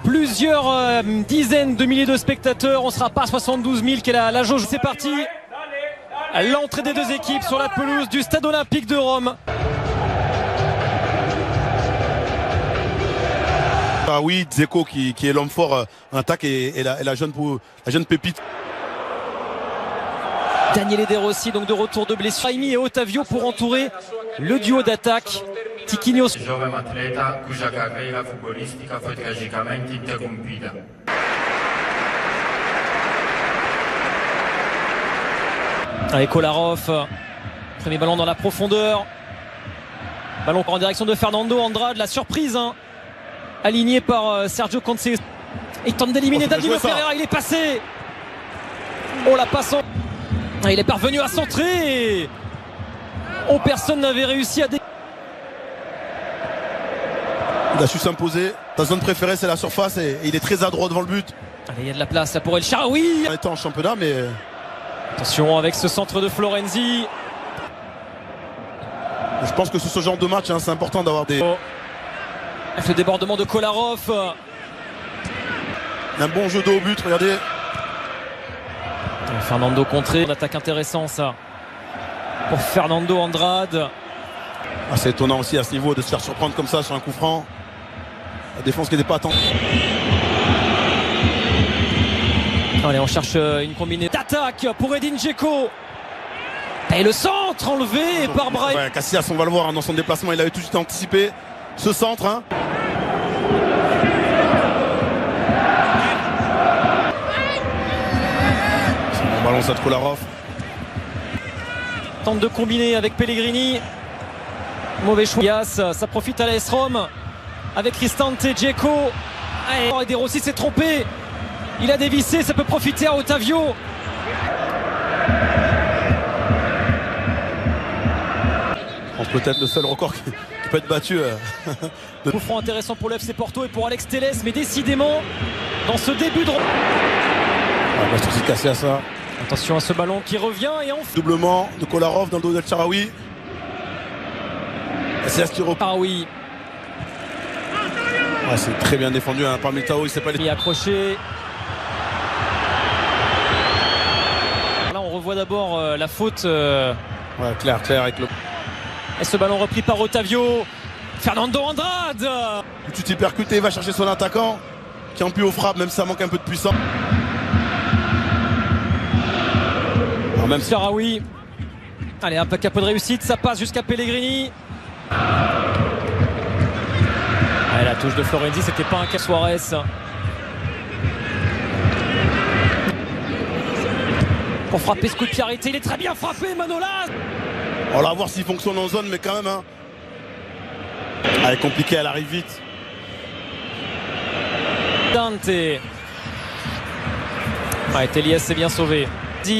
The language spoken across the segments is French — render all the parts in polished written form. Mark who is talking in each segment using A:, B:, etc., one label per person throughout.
A: Plusieurs dizaines de milliers de spectateurs, on sera pas à 72 000 qui est la jauge. C'est parti, l'entrée des deux équipes sur la pelouse du Stade Olympique de Rome.
B: Ah oui, Dzeko qui est l'homme fort en attaque et la jeune pépite.
A: Daniele De Rossi donc de retour de blessure. Raimi et Otavio pour entourer le duo d'attaque. Tiquinho.
C: Jovem atleta cuja carreira futebolística foi tragicamente interrompida.
A: Allez, Kolarov, premier ballon dans la profondeur. Ballon en direction de Fernando Andrade, la surprise aligné par Sergio Conceição. Il tente d'éliminer Danilo Pereira, il est passé. Oh la passe. Il est parvenu à centrer. Oh, personne n'avait réussi à
B: Il a su s'imposer. Ta zone préférée, c'est la surface et il est très adroit devant le but.
A: Allez, il y a de la place là pour El Shaarawy.
B: On était en championnat, mais
A: attention avec ce centre de Florenzi.
B: Je pense que sur ce genre de match, c'est important d'avoir des...
A: Avec le débordement de Kolarov.
B: Un bon jeu de haut but, regardez.
A: Fernando contré, une attaque intéressante ça. Pour Fernando Andrade.
B: Ah, c'est étonnant aussi à ce niveau de se faire surprendre comme ça sur un coup franc. La défense qui n'était pas attendue.
A: Allez, on cherche une combinaison d'attaque pour Edin Dzeko. Et le centre enlevé par Brahim.
B: Ouais, Casillas, on va le voir dans son déplacement, il avait tout de suite anticipé ce centre. C'est un bon ballon ça de Kolarov.
A: Tente de combiner avec Pellegrini. Mauvais choix. Ça profite à l'AS Rome avec Cristante, Dzeko. Et De Rossi s'est trompé. Il a dévissé, ça peut profiter à Otavio.
B: Peut-être le seul record qui peut être battu.
A: Coup franc intéressant pour le FC Porto et pour Alex Telles, mais décidément dans ce début de...
B: Casillas.
A: Attention à ce ballon qui revient et on...
B: Doublement de Kolarov dans le dos d'El Shaarawy. Casillas qui reprend.
A: Ah oui.
B: Ouais, c'est très bien défendu par Militao, il s'est pas...
A: Il est accroché. Là on revoit d'abord la faute.
B: Ouais, clair avec le...
A: Et ce ballon repris par Otavio. Fernando Andrade.
B: Tout de suite il percuté, il va chercher son attaquant qui en plus aux frappes, même si ça manque un peu de puissance. Alors même si...
A: Shaarawy. Allez, un peu de réussite, ça passe jusqu'à Pellegrini. Allez, la touche de Florenzi, c'était pas un cas. Suarez. Pour frapper ce coup de pied arrêté, il est très bien frappé, Manolas.
B: On va voir s'il fonctionne en zone, mais quand même. Elle est compliquée, elle arrive vite.
A: Cristante. Ouais, Telias s'est bien sauvé.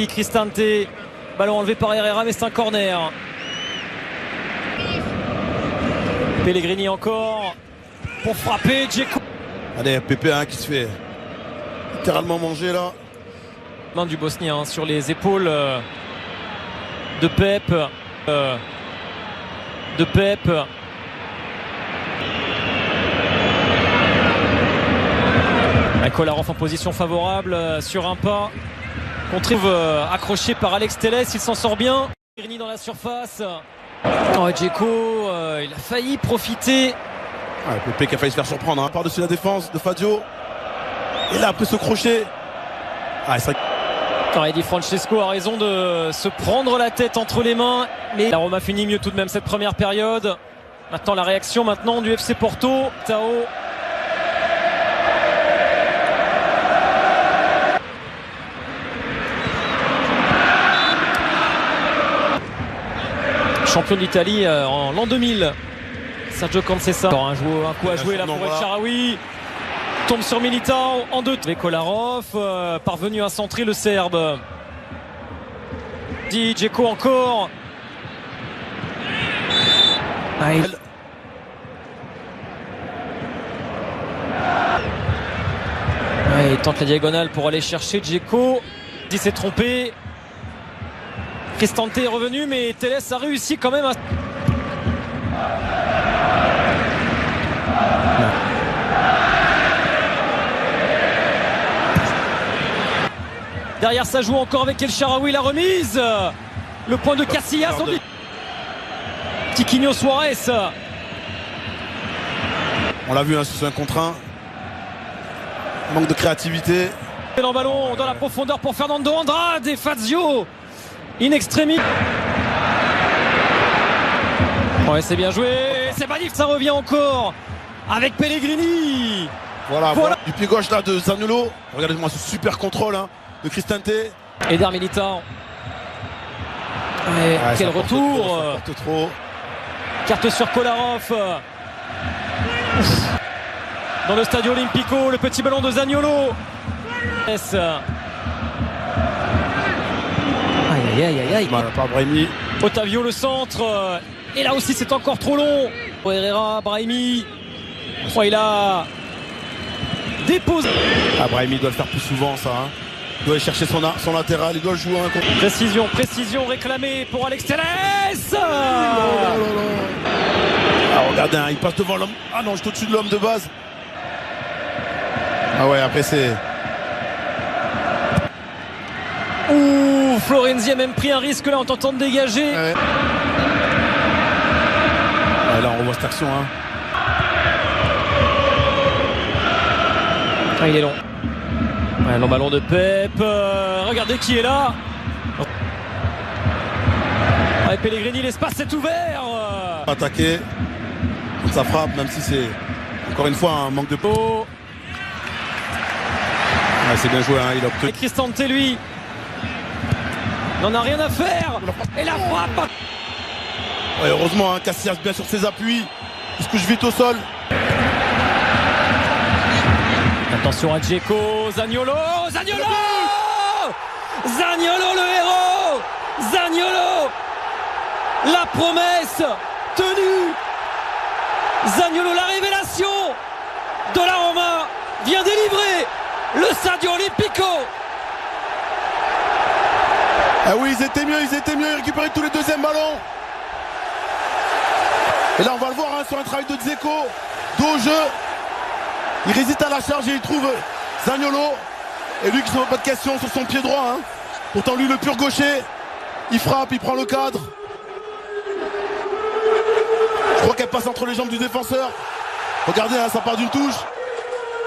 A: Cristante. Ballon enlevé par Herrera, mais c'est un corner. Pellegrini encore. Pour frapper, Dzeko.
B: Allez, Pépé qui se fait littéralement manger là.
A: Main du Bosnien sur les épaules de Pep. Kolarov en position favorable sur un pas. On trouve accroché par Alex Telles, il s'en sort bien. Pellegrini dans la surface. Oh, Dzeko, il a failli profiter.
B: Ouais, Pépé qui a failli se faire surprendre par-dessus la défense de Fadio. Et là, après ce crochet.
A: Di Francesco a raison de se prendre la tête entre les mains. Mais la Roma finit mieux tout de même cette première période. Maintenant la réaction du FC Porto. Tao. Champion d'Italie en l'an 2000. Sergio Conceição. Encore un coup à jouer là pour El Shaarawy. Tombe sur Militao en deux. Avec Kolarov, parvenu à centrer le Serbe. Dzeko encore. Il tente la diagonale pour aller chercher Dzeko. Il s'est trompé. Cristante est revenu, mais Telles a réussi quand même à... Derrière, ça joue encore avec El Shaarawy, la remise. Le point de Casillas. Tiquinho Suarez.
B: On l'a vu, hein, c'est un contre un. Manque de créativité.
A: Le ballon dans la profondeur pour Fernando Andrade et Fazio in extremis. Ouais, c'est bien joué. C'est magnifique. Ça revient encore avec Pellegrini.
B: Voilà. Du pied gauche là de Zaniolo. Regardez-moi ce super contrôle, hein, de Cristante.
A: Eder Militao. Quel retour.
B: Trop.
A: Carte sur Kolarov. Dans le Stadio Olimpico, le petit ballon de Zaniolo. Aïe.
B: Par Brahimi.
A: Otavio le centre. Et là aussi c'est encore trop long. Herrera, Brahimi. Il a déposé.
B: Brahimi doit le faire plus souvent ça. Hein. Il doit aller chercher son latéral. Il doit jouer un contre.
A: Précision réclamée pour Alex Telles.
B: Regardez, hein, il passe devant l'homme. Ah non, je suis au-dessus de l'homme de base. Ah ouais, après c'est...
A: Florenzi a même pris un risque là en tentant de dégager.
B: Ouais. Là on voit cette action. Hein.
A: Il est long. Long ballon de Pep. Regardez qui est là. Pellegrini, l'espace est ouvert.
B: Attaquer. Ça frappe, même si c'est encore une fois un manque de peau. C'est bien joué, hein, il a obtenu.
A: Et Cristante, lui, n'en a rien à faire. Et la frappe.
B: Ouais, heureusement, hein, Casillas bien sur ses appuis. Il se couche vite au sol.
A: Attention à Dzeko. Zaniolo le héros. Zaniolo, la promesse tenue. Zaniolo, la révélation de la Roma, vient délivrer le Stadio Olimpico.
B: Ah oui, ils étaient mieux, ils récupéraient tous les deuxièmes ballons. Et là on va le voir, hein, sur un travail de Dzeko, dos au jeu. Il résiste à la charge et il trouve Zaniolo. Et lui qui ne se pose pas de questions sur son pied droit, hein. Pourtant lui le pur gaucher. Il frappe, il prend le cadre. Je crois qu'elle passe entre les jambes du défenseur. Regardez, hein, ça part d'une touche.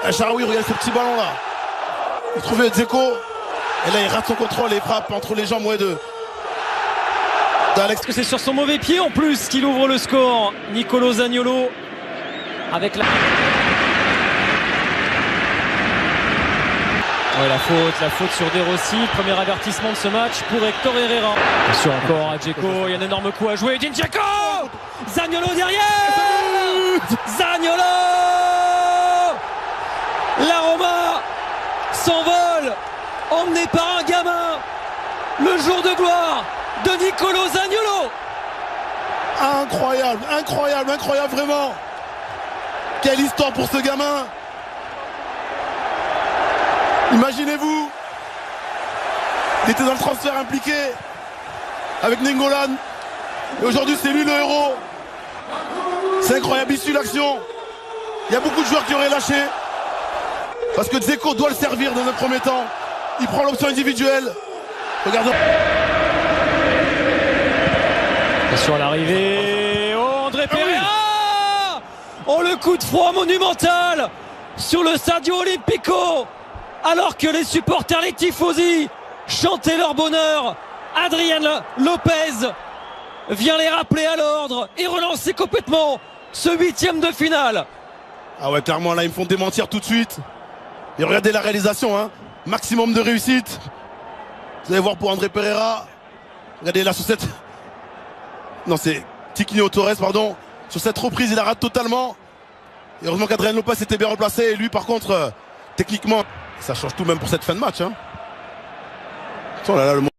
B: El Shaarawy, regardez ce petit ballon là. Il trouvait Dzeko. Et là il rate son contrôle et il frappe entre les jambes d'Alex.
A: C'est sur son mauvais pied en plus qu'il ouvre le score. Nicolo Zaniolo avec la... Ouais, la faute sur De Rossi. Premier avertissement de ce match pour Hector Herrera. Attention encore à Dzeko, il y a un énorme coup à jouer. Edin Dzeko, Zaniolo derrière. Zaniolo. La Roma s'envole, emmené par un gamin. Le jour de gloire de Nicolo Zaniolo.
B: Incroyable vraiment. Quelle histoire pour ce gamin. Imaginez-vous, il était dans le transfert impliqué avec Nengolan et aujourd'hui c'est lui le héros. C'est incroyable, il suit l'action. Il y a beaucoup de joueurs qui auraient lâché parce que Dzeko doit le servir dans un premier temps. Il prend l'option individuelle. Regardez.
A: Attention à l'arrivée. Oh, André Pereira. Oh, le coup de froid monumental sur le Stadio Olimpico. Alors que les supporters, les tifosi, chantaient leur bonheur, Adrian Lopez vient les rappeler à l'ordre et relancer complètement ce huitième de finale.
B: Ah ouais, clairement là ils me font démentir tout de suite. Et regardez la réalisation, hein. Maximum de réussite. Vous allez voir pour André Pereira. Regardez là sur cette... Non, c'est Tiquinho Torres, pardon. Sur cette reprise il la rate totalement. Et heureusement qu'Adrien Lopez était bien remplacé. Et lui, par contre, techniquement, ça change tout même pour cette fin de match. Hein. Oh là là, le